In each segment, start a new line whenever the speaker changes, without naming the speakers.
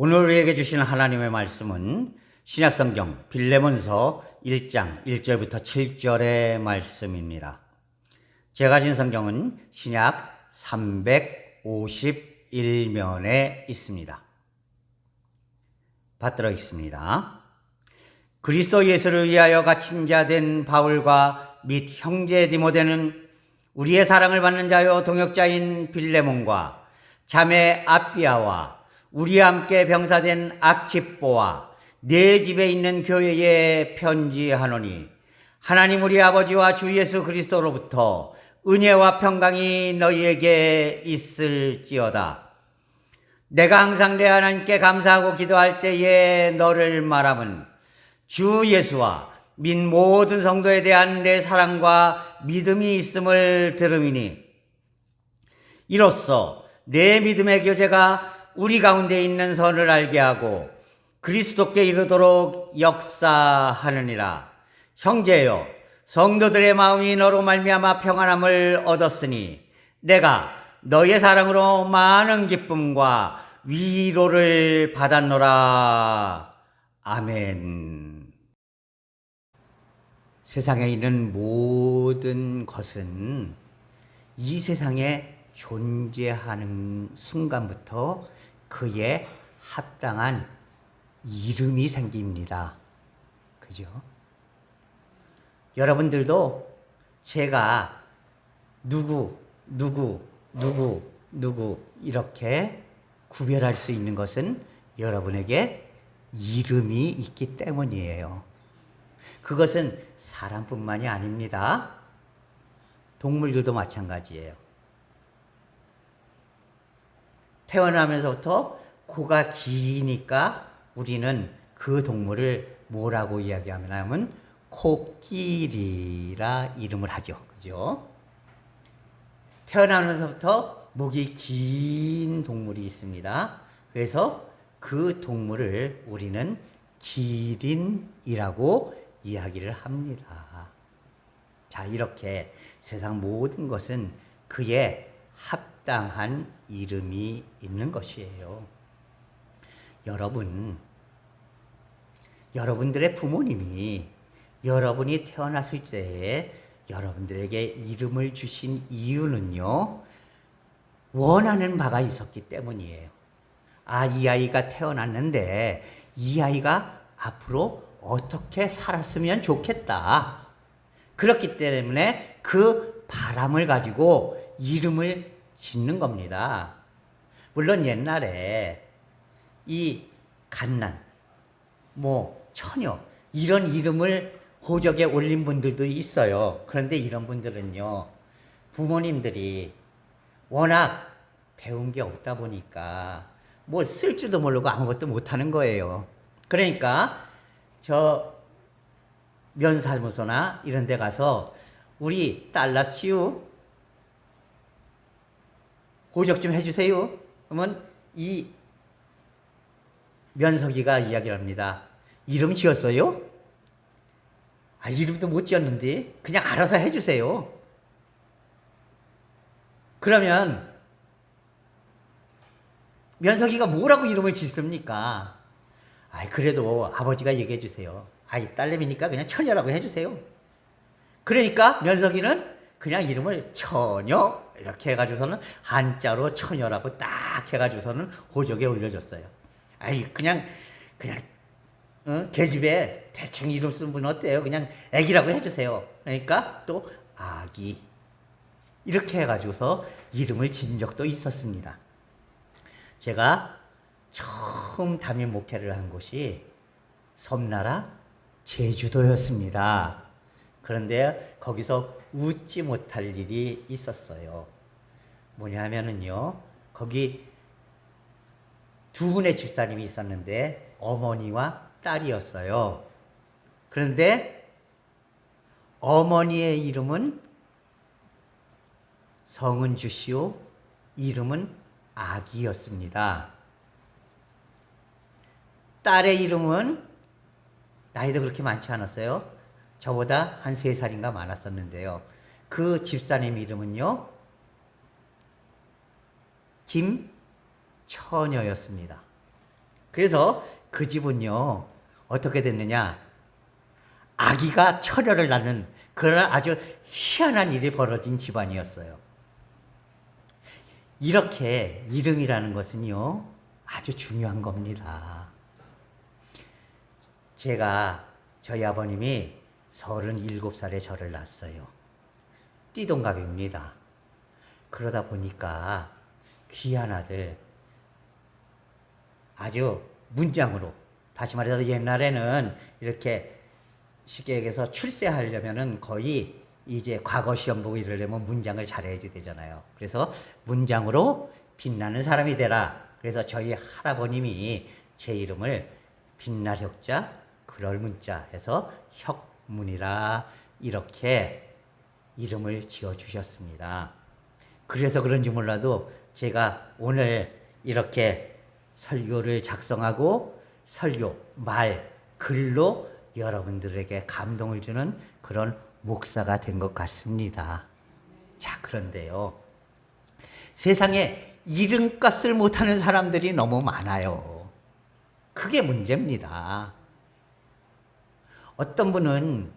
오늘 우리에게 주시는 하나님의 말씀은 신약성경 빌레몬서 1장 1절부터 7절의 말씀입니다. 제가 가진 성경은 신약 351면에 있습니다. 받들어 있습니다. 그리스도 예수를 위하여 갇힌 자 된 바울과 및 형제 디모데는 우리의 사랑을 받는 자요 동역자인 빌레몬과 자매 아비아와 우리와 함께 병사된 아키뽀와 내 집에 있는 교회에 편지하노니 하나님 우리 아버지와 주 예수 그리스도로부터 은혜와 평강이 너희에게 있을지어다. 내가 항상 내 하나님께 감사하고 기도할 때에 너를 말함은 주 예수와 및 모든 성도에 대한 내 사랑과 믿음이 있음을 들음이니 이로써 내 믿음의 교제가 우리 가운데 있는 선을 알게 하고 그리스도께 이르도록 역사하느니라. 형제여, 성도들의 마음이 너로 말미암아 평안함을 얻었으니 내가 너의 사랑으로 많은 기쁨과 위로를 받았노라. 아멘. 세상에 있는 모든 것은 이 세상에 존재하는 순간부터 그에 합당한 이름이 생깁니다. 그죠? 여러분들도 제가 누구 이렇게 구별할 수 있는 것은 여러분에게 이름이 있기 때문이에요. 그것은 사람뿐만이 아닙니다. 동물들도 마찬가지예요. 태어나면서부터 코가 기니까 우리는 그 동물을 뭐라고 이야기하면 코끼리라 이름을 하죠. 그죠? 태어나면서부터 목이 긴 동물이 있습니다. 그래서 그 동물을 우리는 기린이라고 이야기를 합니다. 자, 이렇게 세상 모든 것은 그의 합당한 이름이 있는 것이에요. 여러분들의 부모님이 여러분이 태어났을 때에 여러분들에게 이름을 주신 이유는요, 원하는 바가 있었기 때문이에요. 이 아이가 태어났는데 이 아이가 앞으로 어떻게 살았으면 좋겠다. 그렇기 때문에 그 바람을 가지고 이름을 짓는 겁니다. 물론 옛날에 이 갓난, 처녀 이런 이름을 호적에 올린 분들도 있어요. 그런데 이런 분들은요, 부모님들이 워낙 배운 게 없다 보니까 쓸 줄도 모르고 아무것도 못하는 거예요. 그러니까 저 면사무소나 이런 데 가서 우리 딸라시우 호적 좀 해주세요. 그러면 이 면석이가 이야기를 합니다. 이름 지었어요? 이름도 못 지었는데 그냥 알아서 해주세요. 그러면 면석이가 뭐라고 이름을 짓습니까? 그래도 아버지가 얘기해 주세요. 딸내미니까 그냥 처녀라고 해주세요. 그러니까 면석이는 그냥 이름을 처녀 이렇게 해가지고서는 한자로 처녀라고 딱 해가지고서는 호적에 올려줬어요. 그냥 계집에 대충 이름 쓴 분 어때요? 그냥 애기라고 해주세요. 그러니까 또 아기 이렇게 해가지고서 이름을 지은 적도 있었습니다. 제가 처음 담임 목회를 한 곳이 섬나라 제주도였습니다. 그런데 거기서 웃지 못할 일이 있었어요. 뭐냐면은요, 거기 두 분의 집사님이 있었는데 어머니와 딸이었어요. 그런데 어머니의 이름은 성은 주시오, 이름은 아기였습니다. 딸의 이름은 나이도 그렇게 많지 않았어요. 저보다 한 3살인가 많았었는데요. 그 집사님 이름은요, 김처녀였습니다. 그래서 그 집은요, 어떻게 됐느냐. 아기가 처녀를 낳는 그런 아주 희한한 일이 벌어진 집안이었어요. 이렇게 이름이라는 것은요, 아주 중요한 겁니다. 저희 아버님이 37살에 저를 낳았어요. 띠동갑입니다. 그러다 보니까 귀한 아들, 아주 문장으로, 다시 말해서 옛날에는 이렇게 쉽게 얘기해서 출세하려면은 거의 이제 과거 시험 보고 이러려면 문장을 잘해야지 되잖아요. 그래서 문장으로 빛나는 사람이 되라. 그래서 저희 할아버님이 제 이름을 빛날 혁자, 그럴 문자 해서 혁문이라 이렇게 이름을 지어주셨습니다. 그래서 그런지 몰라도 제가 오늘 이렇게 설교를 작성하고 설교, 말, 글로 여러분들에게 감동을 주는 그런 목사가 된 것 같습니다. 자, 그런데요. 세상에 이름값을 못하는 사람들이 너무 많아요. 그게 문제입니다. 어떤 분은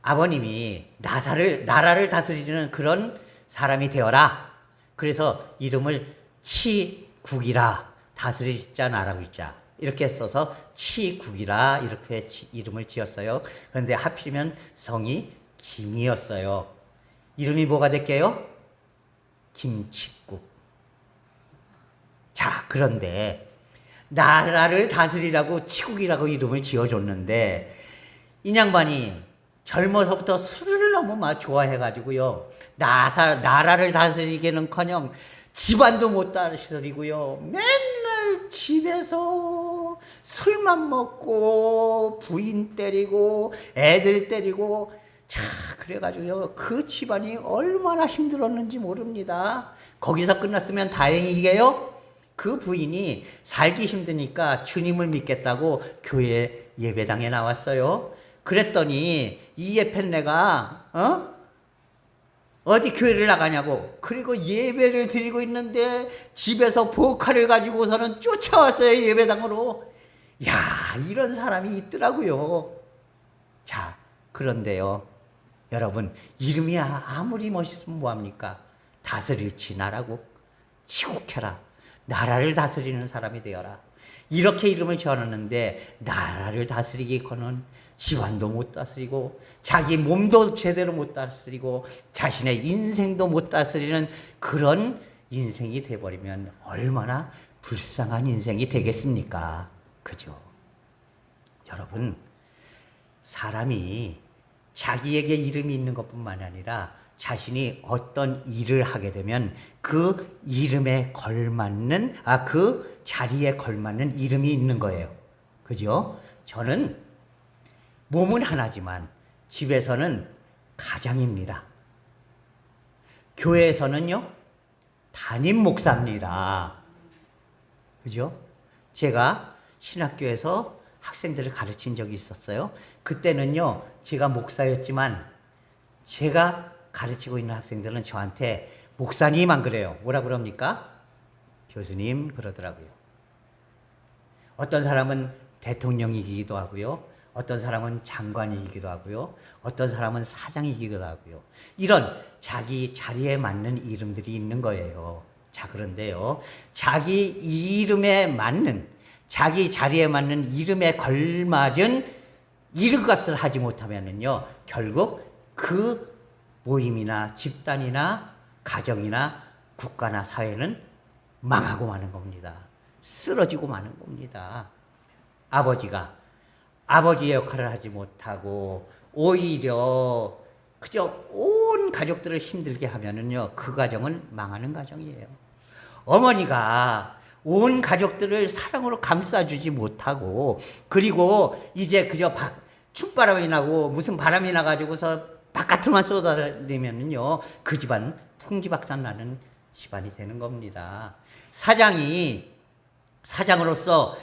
아버님이 나라를 다스리는 그런 사람이 되어라. 그래서 이름을 치국이라, 다스리자 나라고 있자. 이렇게 써서 치국이라 이렇게 이름을 지었어요. 그런데 하필이면 성이 김이었어요. 이름이 뭐가 될게요? 김치국. 자, 그런데 나라를 다스리라고 치국이라고 이름을 지어줬는데 이 양반이 젊어서부터 술을 너무 좋아해가지고요. 나라를 다스리기는커녕 집안도 못 다스리고요. 맨날 집에서 술만 먹고 부인 때리고 애들 때리고 자, 그래가지고요. 그 집안이 얼마나 힘들었는지 모릅니다. 거기서 끝났으면 다행이게요. 그 부인이 살기 힘드니까 주님을 믿겠다고 교회 예배당에 나왔어요. 그랬더니 이 예편네가 어디 교회를 나가냐고. 그리고 예배를 드리고 있는데 집에서 보컬을 가지고서는 쫓아왔어요, 예배당으로. 야, 이런 사람이 있더라고요. 자, 그런데요, 여러분, 이름이 아무리 멋있으면 뭐합니까? 다스릴지 나라고 치국해라. 나라를 다스리는 사람이 되어라. 이렇게 이름을 지어놨는데 나라를 다스리기거는 집안도 못 다스리고 자기 몸도 제대로 못 다스리고 자신의 인생도 못 다스리는 그런 인생이 돼버리면 얼마나 불쌍한 인생이 되겠습니까? 그죠? 여러분, 사람이 자기에게 이름이 있는 것뿐만 아니라 자신이 어떤 일을 하게 되면 그 이름에 걸맞는, 그 자리에 걸맞는 이름이 있는 거예요. 그죠? 저는 몸은 하나지만 집에서는 가장입니다. 교회에서는요, 담임 목사입니다. 그죠? 제가 신학교에서 학생들을 가르친 적이 있었어요. 그때는요, 제가 목사였지만 제가 가르치고 있는 학생들은 저한테 목사님 안 그래요. 뭐라 그럽니까? 교수님 그러더라고요. 어떤 사람은 대통령이기도 하고요. 어떤 사람은 장관이기도 하고요. 어떤 사람은 사장이기도 하고요. 이런 자기 자리에 맞는 이름들이 있는 거예요. 자, 그런데요, 자기 이름에 맞는, 자기 자리에 맞는 이름에 걸맞은 이름값을 하지 못하면은요, 결국 그 모임이나 집단이나 가정이나 국가나 사회는 망하고 마는 겁니다. 쓰러지고 마는 겁니다. 아버지가 아버지의 역할을 하지 못하고 오히려 그저 온 가족들을 힘들게 하면은요, 그 가정은 망하는 가정이에요. 어머니가 온 가족들을 사랑으로 감싸주지 못하고, 그리고 이제 그저 춥바람이 나고 무슨 바람이 나가지고서 바깥으로만 쏟아내면은요, 그 집안 풍지박산 나는 집안이 되는 겁니다. 사장으로서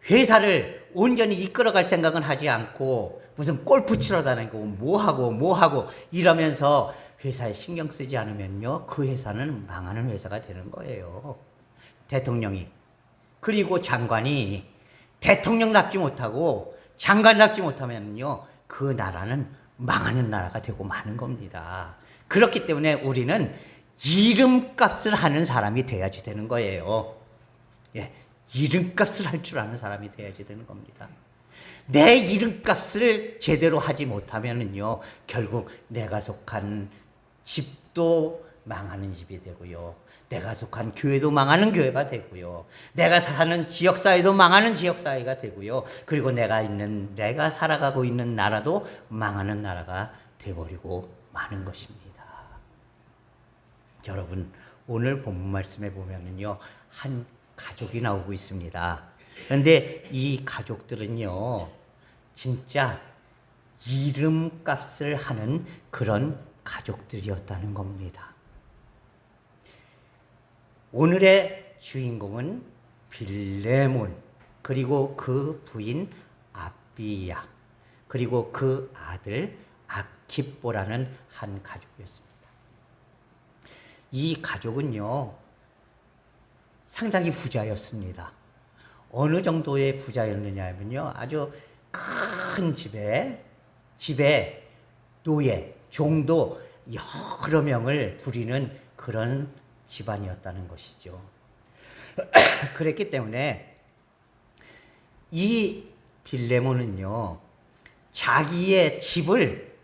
회사를 온전히 이끌어갈 생각은 하지 않고 무슨 골프 치러 다니고 뭐하고 이러면서 회사에 신경 쓰지 않으면요, 그 회사는 망하는 회사가 되는 거예요. 대통령이 그리고 장관이 대통령답지 못하고 장관답지 못하면요, 그 나라는 망하는 나라가 되고 마는 겁니다. 그렇기 때문에 우리는 이름값을 하는 사람이 돼야지 되는 거예요. 예, 이름값을 할 줄 아는 사람이 돼야지 되는 겁니다. 내 이름값을 제대로 하지 못하면은요, 결국 내가 속한 집도 망하는 집이 되고요, 내가 속한 교회도 망하는 교회가 되고요, 내가 사는 지역사회도 망하는 지역사회가 되고요, 그리고 내가 살아가고 있는 나라도 망하는 나라가 되어버리고 마는 것입니다. 여러분, 오늘 본문 말씀에 보면은요, 한 가족이 나오고 있습니다. 그런데 이 가족들은요, 진짜 이름값을 하는 그런 가족들이었다는 겁니다. 오늘의 주인공은 빌레몬, 그리고 그 부인 아비야, 그리고 그 아들 아키뽀라는 한 가족이었습니다. 이 가족은요, 상당히 부자였습니다. 어느 정도의 부자였느냐면요, 아주 큰 집에 노예, 종도 여러 명을 부리는 그런 집안이었다는 것이죠. 그랬기 때문에 이 빌레몬은요, 자기의 집을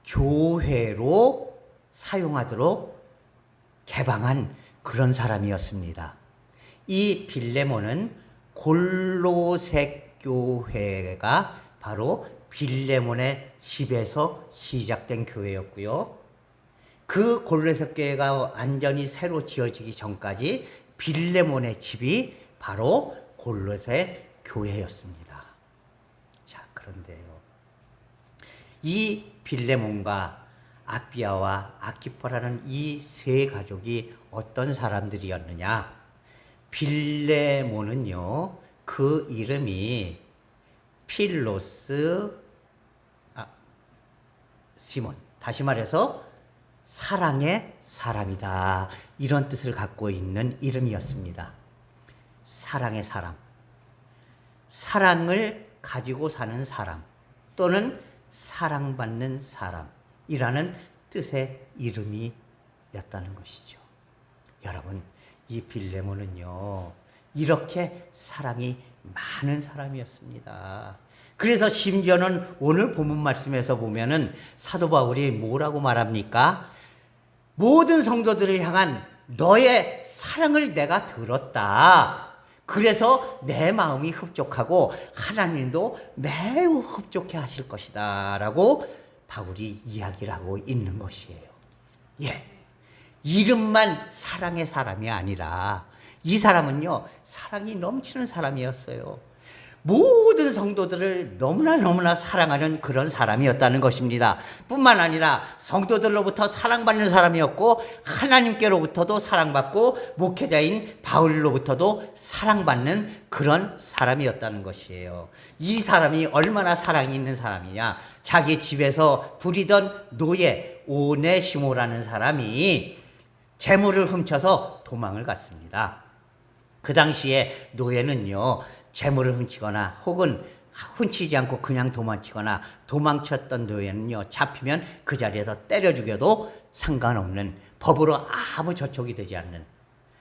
교회로 사용하도록 개방한 그런 사람이었습니다. 이 빌레몬은 골로새 교회가 바로 빌레몬의 집에서 시작된 교회였고요. 그 골로새 교회가 완전히 새로 지어지기 전까지 빌레몬의 집이 바로 골로새 교회였습니다. 자, 그런데요, 이 빌레몬과 아비야와 아키포라는 이 세 가족이 어떤 사람들이었느냐? 빌레몬은요, 그 이름이 필로스 시몬, 다시 말해서 사랑의 사람이다, 이런 뜻을 갖고 있는 이름이었습니다. 사랑의 사람, 사랑을 가지고 사는 사람, 또는 사랑받는 사람이라는 뜻의 이름이었다는 것이죠. 여러분, 이 빌레몬은요, 이렇게 사랑이 많은 사람이었습니다. 그래서 심지어는 오늘 본문 말씀에서 보면은 사도 바울이 뭐라고 말합니까? 모든 성도들을 향한 너의 사랑을 내가 들었다. 그래서 내 마음이 흡족하고 하나님도 매우 흡족해 하실 것이다 라고 바울이 이야기를 하고 있는 것이에요. 예, 이름만 사랑의 사람이 아니라 이 사람은요, 사랑이 넘치는 사람이었어요. 모든 성도들을 너무나 사랑하는 그런 사람이었다는 것입니다. 뿐만 아니라 성도들로부터 사랑받는 사람이었고, 하나님께로부터도 사랑받고, 목회자인 바울로부터도 사랑받는 그런 사람이었다는 것이에요. 이 사람이 얼마나 사랑이 있는 사람이냐? 자기 집에서 부리던 노예 오네시모라는 사람이 재물을 훔쳐서 도망을 갔습니다. 그 당시에 노예는요, 재물을 훔치거나 혹은 훔치지 않고 그냥 도망치거나, 도망쳤던 노예는요, 잡히면 그 자리에서 때려 죽여도 상관없는, 법으로 아무 저촉이 되지 않는,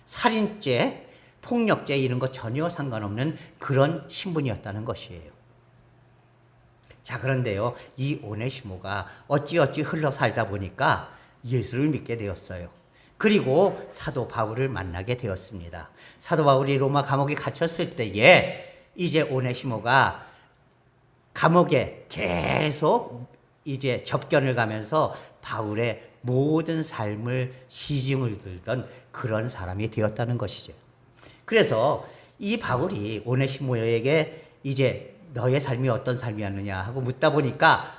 살인죄, 폭력죄 이런 거 전혀 상관없는 그런 신분이었다는 것이에요. 자, 그런데요, 이 오네시모가 어찌어찌 흘러 살다 보니까 예수를 믿게 되었어요. 그리고 사도 바울을 만나게 되었습니다. 사도 바울이 로마 감옥에 갇혔을 때에 이제 오네시모가 감옥에 계속 이제 접견을 가면서 바울의 모든 삶을 시중을 들던 그런 사람이 되었다는 것이죠. 그래서 이 바울이 오네시모에게 이제 너의 삶이 어떤 삶이었느냐 하고 묻다 보니까,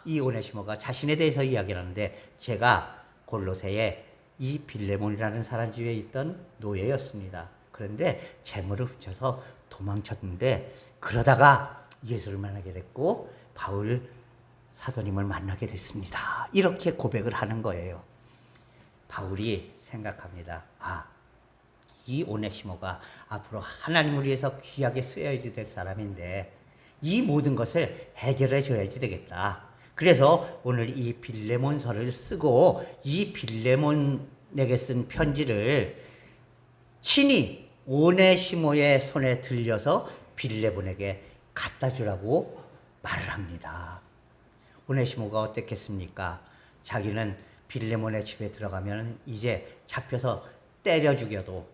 이 오네시모가 자신에 대해서 이야기를 하는데, 제가 골로새에 이 빌레몬이라는 사람 집에 있던 노예였습니다. 그런데 재물을 훔쳐서 도망쳤는데, 그러다가 예수를 만나게 됐고 바울 사도님을 만나게 됐습니다. 이렇게 고백을 하는 거예요. 바울이 생각합니다. 이 오네시모가 앞으로 하나님을 위해서 귀하게 쓰여야지 될 사람인데 이 모든 것을 해결해 줘야지 되겠다. 그래서 오늘 이 빌레몬서를 쓰고 이 빌레몬에게 쓴 편지를 친히 오네시모의 손에 들려서 빌레몬에게 갖다 주라고 말을 합니다. 오네시모가 어땠겠습니까? 자기는 빌레몬의 집에 들어가면 이제 잡혀서 때려 죽여도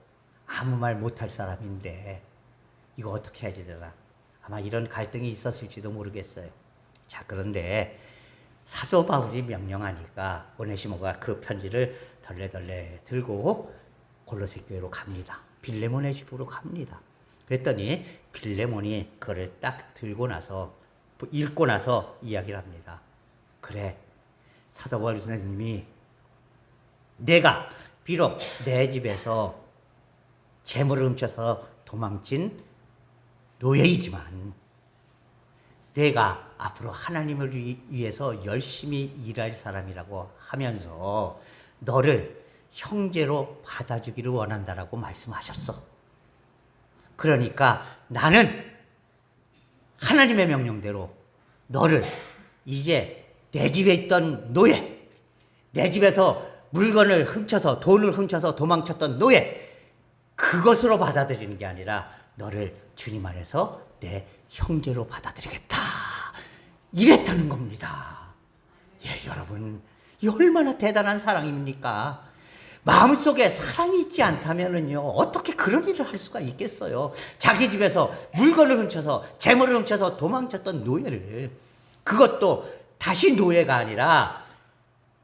아무 말 못할 사람인데 이거 어떻게 해야지 되나? 아마 이런 갈등이 있었을지도 모르겠어요. 자, 그런데 사도 바울이 명령하니까 오네시모가 그 편지를 덜레덜레 들고 골로새 교회로 갑니다. 빌레몬의 집으로 갑니다. 그랬더니 빌레몬이 그걸 딱 들고 나서 읽고 나서 이야기를 합니다. 그래, 사도 바울 선생님이 내가 비록 내 집에서 재물을 훔쳐서 도망친 노예이지만 내가 앞으로 하나님을 위해서 열심히 일할 사람이라고 하면서 너를 형제로 받아주기를 원한다라고 말씀하셨어. 그러니까 나는 하나님의 명령대로 너를 이제 내 집에 있던 노예, 내 집에서 물건을 훔쳐서 돈을 훔쳐서 도망쳤던 노예, 그것으로 받아들이는 게 아니라 너를 주님 안에서 내 형제로 받아들이겠다. 이랬다는 겁니다. 예, 여러분, 이 얼마나 대단한 사랑입니까? 마음속에 사랑이 있지 않다면은요, 어떻게 그런 일을 할 수가 있겠어요? 자기 집에서 물건을 훔쳐서, 재물을 훔쳐서 도망쳤던 노예를, 그것도 다시 노예가 아니라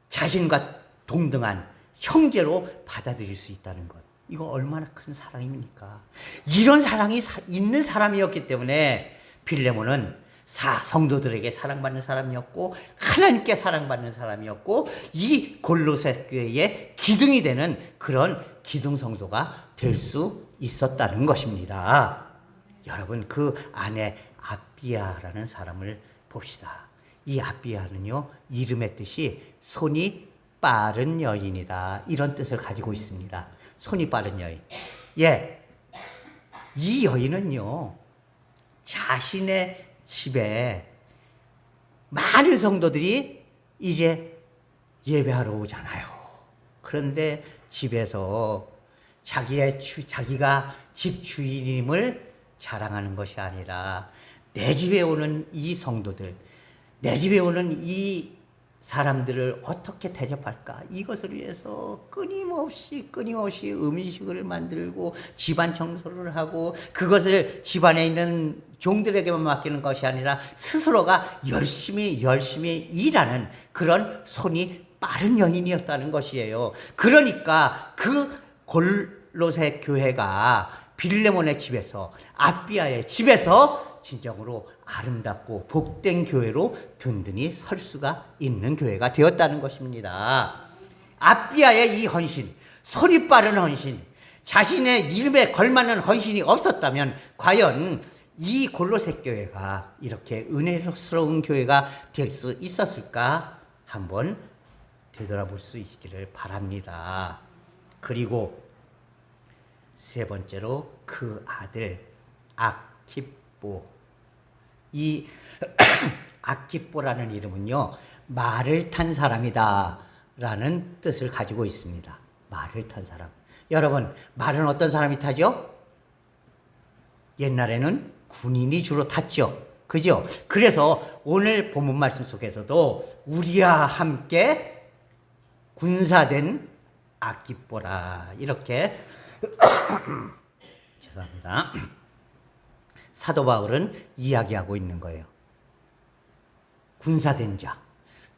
자신과 동등한 형제로 받아들일 수 있다는 것. 이거 얼마나 큰 사랑입니까? 이런 사랑이 있는 사람이었기 때문에 빌레몬은 성도들에게 사랑받는 사람이었고 하나님께 사랑받는 사람이었고 이 골로새 교회의 기둥이 되는 그런 기둥 성도가 될 수 있었다는 것입니다. 여러분, 그 안에 아비아라는 사람을 봅시다. 이 아비아는요, 이름의 뜻이 손이 빠른 여인이다, 이런 뜻을 가지고 있습니다. 손이 빠른 여인. 예, 이 여인은요, 자신의 집에 많은 성도들이 이제 예배하러 오잖아요. 그런데 집에서 자기가 집 주인임을 자랑하는 것이 아니라 내 집에 오는 이 성도들, 내 집에 오는 이 사람들을 어떻게 대접할까? 이것을 위해서 끊임없이 음식을 만들고 집안 청소를 하고 그것을 집안에 있는 종들에게만 맡기는 것이 아니라 스스로가 열심히 일하는 그런 손이 빠른 여인이었다는 것이에요. 그러니까 그 골로새 교회가 빌레몬의 집에서, 아비아의 집에서 진정으로 아름답고 복된 교회로 든든히 설 수가 있는 교회가 되었다는 것입니다. 아비아의 이 헌신, 손이 빠른 헌신, 자신의 이름에 걸맞는 헌신이 없었다면 과연 이 골로새 교회가 이렇게 은혜스러운 교회가 될 수 있었을까? 한번 되돌아볼 수 있기를 바랍니다. 그리고 세 번째로 그 아들 아키뽀. 이 아키뽀라는 이름은요, 말을 탄 사람이다 라는 뜻을 가지고 있습니다. 말을 탄 사람. 여러분, 말은 어떤 사람이 타죠? 옛날에는 군인이 주로 탔죠. 그죠? 그래서 오늘 본문 말씀 속에서도 우리와 함께 군사된 아키뽀라, 이렇게 죄송합니다. 사도 바울은 이야기하고 있는 거예요. 군사된 자,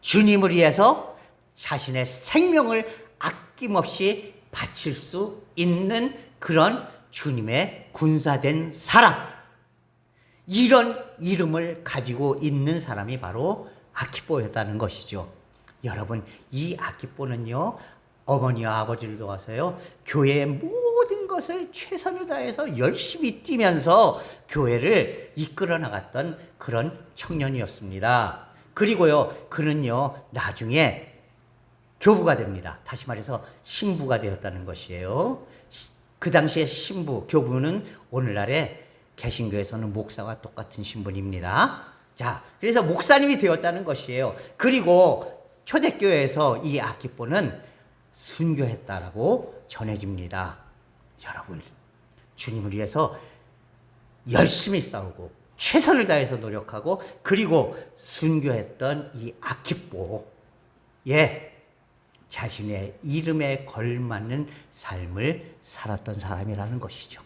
주님을 위해서 자신의 생명을 아낌없이 바칠 수 있는 그런 주님의 군사된 사람, 이런 이름을 가지고 있는 사람이 바로 아키뽀였다는 것이죠. 여러분, 이 아키뽀는요, 어머니와 아버지를 도와서요, 교회의 모든 것을 최선을 다해서 열심히 뛰면서 교회를 이끌어 나갔던 그런 청년이었습니다. 그리고요, 그는요, 나중에 교부가 됩니다. 다시 말해서 신부가 되었다는 것이에요. 그 당시에 신부, 교부는 오늘날의 개신교에서는 목사와 똑같은 신분입니다. 자, 그래서 목사님이 되었다는 것이에요. 그리고 초대교회에서 이 아키뽀는 순교했다라고 전해집니다. 여러분, 주님을 위해서 열심히 싸우고 최선을 다해서 노력하고 그리고 순교했던 이 아키뽀, 자신의 이름에 걸맞는 삶을 살았던 사람이라는 것이죠.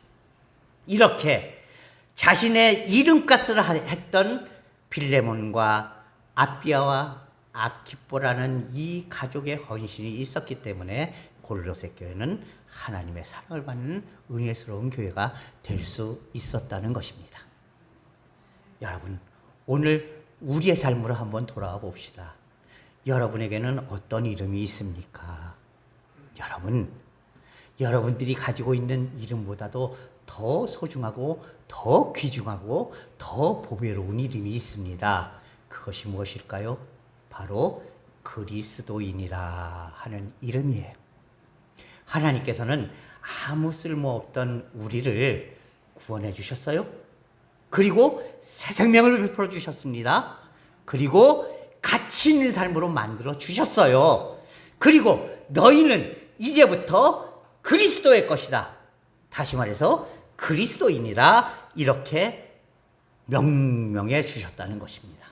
이렇게 자신의 이름값을 했던 빌레몬과 아비아와 아키뽀라는 이 가족의 헌신이 있었기 때문에 고르로새 교회는 하나님의 사랑을 받는 은혜스러운 교회가 될 수 있었다는 것입니다. 여러분, 오늘 우리의 삶으로 한번 돌아와 봅시다. 여러분에게는 어떤 이름이 있습니까? 여러분들이 가지고 있는 이름보다도 더 소중하고 더 귀중하고 더 보배로운 이름이 있습니다. 그것이 무엇일까요? 바로 그리스도인이라 하는 이름이에요. 하나님께서는 아무 쓸모없던 우리를 구원해 주셨어요. 그리고 새 생명을 베풀어 주셨습니다. 그리고 가치 있는 삶으로 만들어 주셨어요. 그리고 너희는 이제부터 그리스도의 것이다. 다시 말해서 그리스도인이라 이렇게 명명해 주셨다는 것입니다.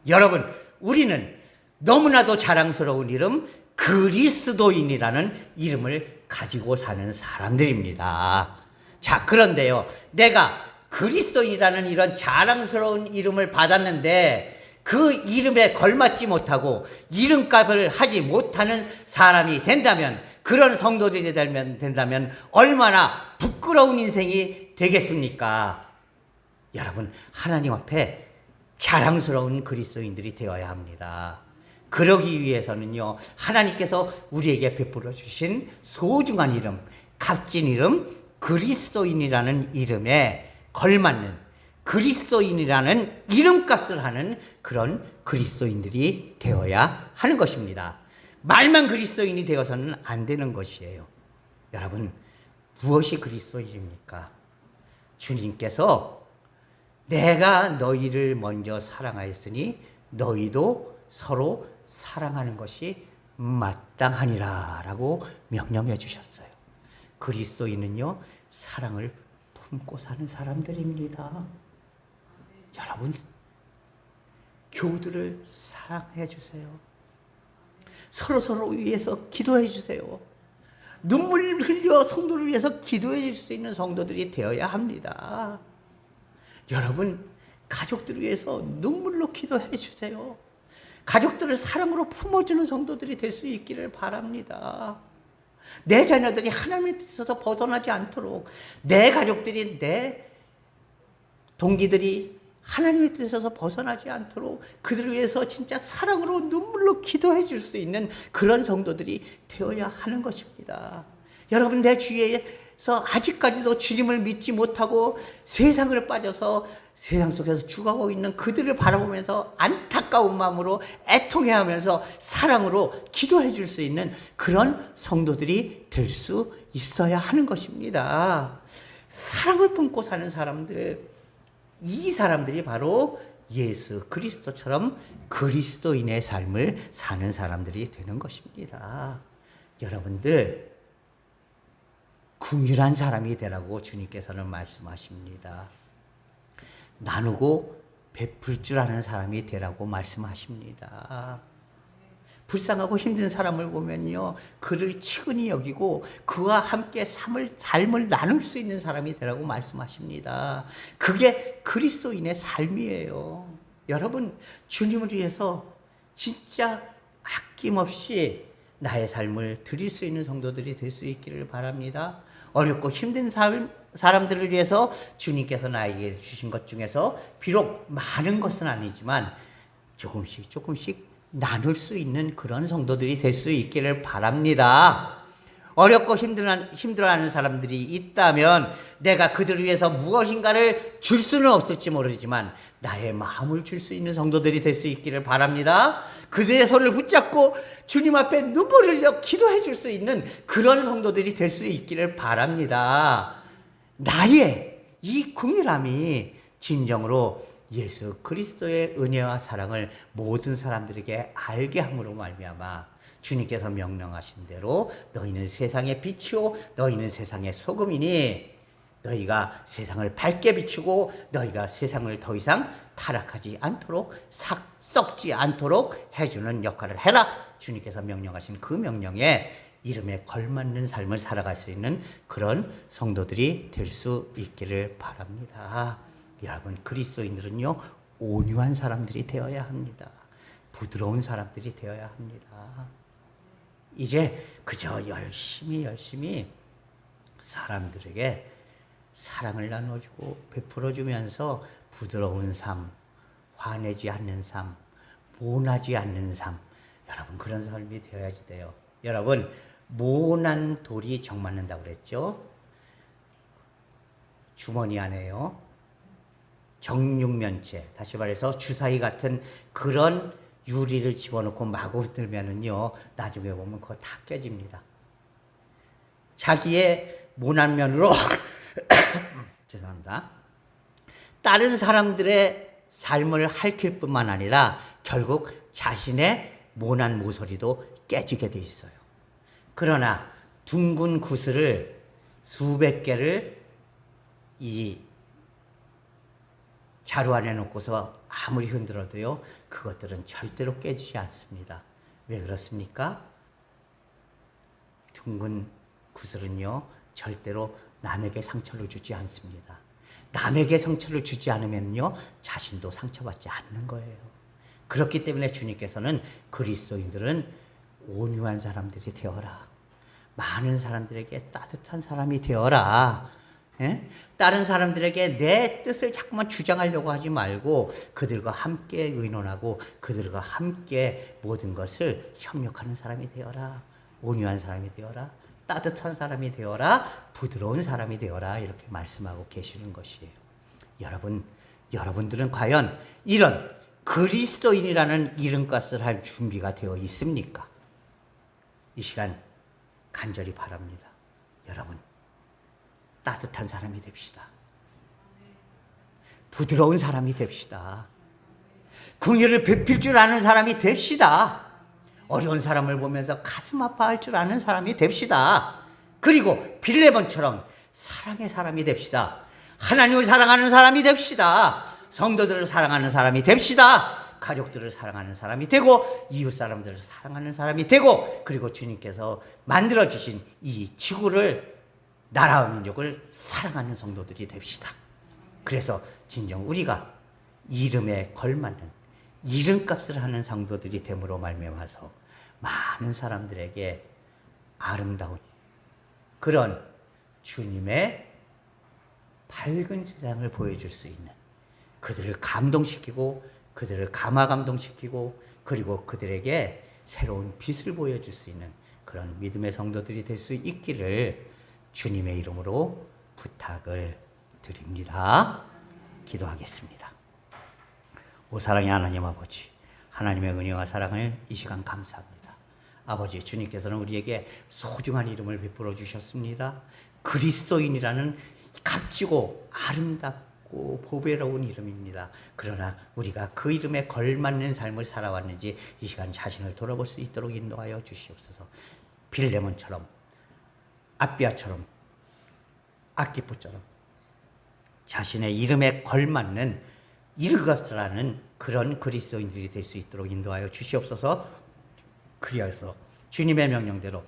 여러분, 우리는 너무나도 자랑스러운 이름 그리스도인이라는 이름을 가지고 사는 사람들입니다. 자, 그런데요, 내가 그리스도인이라는 이런 자랑스러운 이름을 받았는데 그 이름에 걸맞지 못하고 이름값을 하지 못하는 사람이 된다면, 그런 성도들이 된다면 얼마나 부끄러운 인생이 되겠습니까? 여러분, 하나님 앞에 자랑스러운 그리스도인들이 되어야 합니다. 그러기 위해서는요, 하나님께서 우리에게 베풀어 주신 소중한 이름, 값진 이름, 그리스도인이라는 이름에 걸맞는 그리스도인이라는 이름값을 하는 그런 그리스도인들이 되어야 하는 것입니다. 말만 그리스도인이 되어서는 안 되는 것이에요. 여러분, 무엇이 그리스도인입니까? 주님께서 내가 너희를 먼저 사랑하였으니 너희도 서로 사랑하는 것이 마땅하니라 라고 명령해 주셨어요. 그리스도인은요, 사랑을 품고 사는 사람들입니다. 여러분, 교우들을 사랑해 주세요. 서로 위해서 기도해 주세요. 눈물 흘려 성도를 위해서 기도해 줄 수 있는 성도들이 되어야 합니다. 여러분, 가족들을 위해서 눈물로 기도해 주세요. 가족들을 사랑으로 품어주는 성도들이 될 수 있기를 바랍니다. 내 자녀들이 하나님의 뜻에서 벗어나지 않도록, 내 가족들이, 내 동기들이 하나님의 뜻에서 벗어나지 않도록 그들을 위해서 진짜 사랑으로 눈물로 기도해 줄 수 있는 그런 성도들이 되어야 하는 것입니다. 여러분, 내 주위에서 아직까지도 주님을 믿지 못하고 세상을 빠져서 세상 속에서 죽어가고 있는 그들을 바라보면서 안타까운 마음으로 애통해하면서 사랑으로 기도해 줄 수 있는 그런 성도들이 될 수 있어야 하는 것입니다. 사랑을 품고 사는 사람들, 이 사람들이 바로 예수 그리스도처럼 그리스도인의 삶을 사는 사람들이 되는 것입니다. 여러분들, 긍휼한 사람이 되라고 주님께서는 말씀하십니다. 나누고 베풀 줄 아는 사람이 되라고 말씀하십니다. 불쌍하고 힘든 사람을 보면요, 그를 측은히 여기고 그와 함께 삶을 나눌 수 있는 사람이 되라고 말씀하십니다. 그게 그리스도인의 삶이에요. 여러분, 주님을 위해서 진짜 아낌없이 나의 삶을 드릴 수 있는 성도들이 될 수 있기를 바랍니다. 어렵고 힘든 사람들을 위해서 주님께서 나에게 주신 것 중에서 비록 많은 것은 아니지만 조금씩 나눌 수 있는 그런 성도들이 될 수 있기를 바랍니다. 어렵고 힘들어하는 사람들이 있다면 내가 그들을 위해서 무엇인가를 줄 수는 없을지 모르지만 나의 마음을 줄 수 있는 성도들이 될 수 있기를 바랍니다. 그들의 손을 붙잡고 주님 앞에 눈물을 흘려 기도해 줄 수 있는 그런 성도들이 될 수 있기를 바랍니다. 나의 이 궁일함이 진정으로 예수 그리스도의 은혜와 사랑을 모든 사람들에게 알게 함으로 말미암아 주님께서 명령하신 대로 너희는 세상의 빛이요 너희는 세상의 소금이니 너희가 세상을 밝게 비추고 너희가 세상을 더 이상 타락하지 않도록 썩지 않도록 해주는 역할을 해라. 주님께서 명령하신 그 명령에 이름에 걸맞는 삶을 살아갈 수 있는 그런 성도들이 될 수 있기를 바랍니다. 여러분, 그리스도인들은요 온유한 사람들이 되어야 합니다. 부드러운 사람들이 되어야 합니다. 이제 그저 열심히 사람들에게 사랑을 나눠주고 베풀어주면서 부드러운 삶, 화내지 않는 삶, 모나지 않는 삶, 여러분 그런 삶이 되어야지 돼요. 여러분, 모난 돌이 정 맞는다고 그랬죠? 주머니 안에요 정육면체, 다시 말해서 주사위 같은 그런 유리를 집어넣고 마구 흔들면은요 나중에 보면 그거 다 깨집니다. 자기의 모난 면으로 죄송합니다. 다른 사람들의 삶을 핥힐 뿐만 아니라 결국 자신의 모난 모서리도 깨지게 돼 있어요. 그러나 둥근 구슬을 수백 개를 이 자루 안에 놓고서 아무리 흔들어도요 그것들은 절대로 깨지지 않습니다. 왜 그렇습니까? 둥근 구슬은요 절대로 남에게 상처를 주지 않습니다. 남에게 상처를 주지 않으면요 자신도 상처받지 않는 거예요. 그렇기 때문에 주님께서는 그리스도인들은 온유한 사람들이 되어라. 많은 사람들에게 따뜻한 사람이 되어라. 예? 다른 사람들에게 내 뜻을 자꾸만 주장하려고 하지 말고 그들과 함께 의논하고 그들과 함께 모든 것을 협력하는 사람이 되어라. 온유한 사람이 되어라. 따뜻한 사람이 되어라. 부드러운 사람이 되어라. 이렇게 말씀하고 계시는 것이에요. 여러분들은 과연 이런 그리스도인이라는 이름값을 할 준비가 되어 있습니까? 이 시간 간절히 바랍니다. 여러분, 따뜻한 사람이 됩시다. 부드러운 사람이 됩시다. 긍휼을 베풀 줄 아는 사람이 됩시다. 어려운 사람을 보면서 가슴 아파할 줄 아는 사람이 됩시다. 그리고 빌레몬처럼 사랑의 사람이 됩시다. 하나님을 사랑하는 사람이 됩시다. 성도들을 사랑하는 사람이 됩시다. 가족들을 사랑하는 사람이 되고 이웃 사람들을 사랑하는 사람이 되고 그리고 주님께서 만들어주신 이 지구를 나라와 민족을 사랑하는 성도들이 됩시다. 그래서 진정 우리가 이름에 걸맞는 이름값을 하는 성도들이 됨으로 말미암아서 많은 사람들에게 아름다운 그런 주님의 밝은 세상을 보여줄 수 있는 그들을 감동시키고 그들을 감화감동시키고 그리고 그들에게 새로운 빛을 보여줄 수 있는 그런 믿음의 성도들이 될 수 있기를 주님의 이름으로 부탁을 드립니다. 기도하겠습니다. 오 사랑의 하나님 아버지, 하나님의 은혜와 사랑을 이 시간 감사합니다. 아버지, 주님께서는 우리에게 소중한 이름을 베풀어 주셨습니다. 그리스도인이라는 값지고 아름답고 보배로운 이름입니다. 그러나 우리가 그 이름에 걸맞는 삶을 살아왔는지 이 시간 자신을 돌아볼 수 있도록 인도하여 주시옵소서. 빌레몬처럼, 아비아처럼, 아키포처럼 자신의 이름에 걸맞는 이름값을 하는 그런 그리스도인들이 될 수 있도록 인도하여 주시옵소서. 그리하여서 주님의 명령대로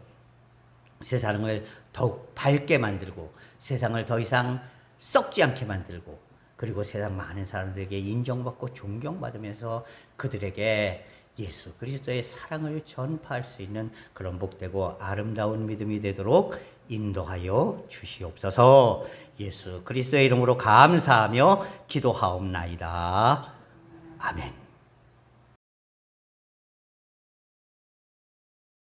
세상을 더욱 밝게 만들고 세상을 더 이상 썩지 않게 만들고 그리고 세상 많은 사람들에게 인정받고 존경받으면서 그들에게 예수 그리스도의 사랑을 전파할 수 있는 그런 복되고 아름다운 믿음이 되도록 인도하여 주시옵소서. 예수 그리스도의 이름으로 감사하며 기도하옵나이다. 아멘.